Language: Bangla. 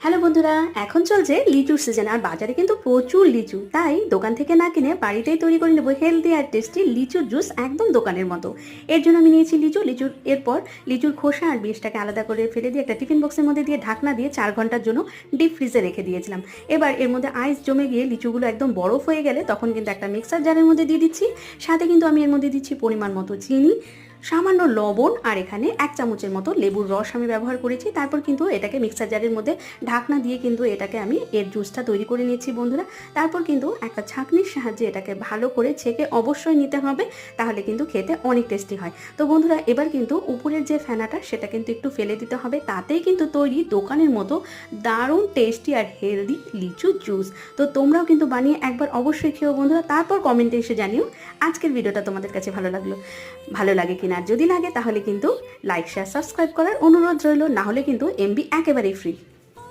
হ্যালো বন্ধুরা, এখন চলছে লিচুর সিজন আর বাজারে কিন্তু প্রচুর লিচু। তাই দোকান থেকে না কিনে বাড়িতেই তৈরি করে নেবো হেলদি আর টেস্টি লিচুর জুস, একদম দোকানের মতো। এর জন্য আমি নিয়েছি এরপর লিচুর খোসা আর বীজটাকে আলাদা করে ফেলে দিয়ে একটা টিফিন বক্সের মধ্যে দিয়ে ঢাকনা দিয়ে 4 ঘন্টার জন্য ডিপ ফ্রিজে রেখে দিয়েছিলাম। এবার এর মধ্যে আইস জমে গিয়ে লিচুগুলো একদম বরফ হয়ে গেলে তখন কিন্তু একটা মিক্সার জারের মধ্যে দিয়ে দিচ্ছি। সাথে কিন্তু আমি এর মধ্যে দিচ্ছি পরিমাণ মতো চিনি, সামান্য লবণ, আর এখানে 1 চামচের মতো লেবুর রস আমি ব্যবহার করেছি। তারপর কিন্তু এটাকে মিক্সার জারের মধ্যে ঢাকনা দিয়ে কিন্তু এটাকে আমি এর জুসটা তৈরি করে নিয়েছি বন্ধুরা। তারপর কিন্তু একটা ছাঁকনির সাহায্যে এটাকে ভালো করে ছেঁকে অবশ্যই নিতে হবে, তাহলে কিন্তু খেতে অনেক টেস্টি হয়। তো বন্ধুরা, এবার কিন্তু উপরের যে ফেনাটা সেটা কিন্তু একটু ফেলে দিতে হবে, তাতেই কিন্তু তৈরি দোকানের মতো দারুণ টেস্টি আর হেলদি লিচু জুস। তো তোমরাও কিন্তু বানিয়ে একবার অবশ্যই খেও বন্ধুরা, তারপর কমেন্টে এসে জানিও আজকের ভিডিওটা তোমাদের কাছে ভালো লাগে কিনা। আর যদি লাগে তাহলে কিন্তু লাইক, শেয়ার, সাবস্ক্রাইব করার অনুরোধ রইল, না হলে কিন্তু এমবি একেবারেই ফ্রি।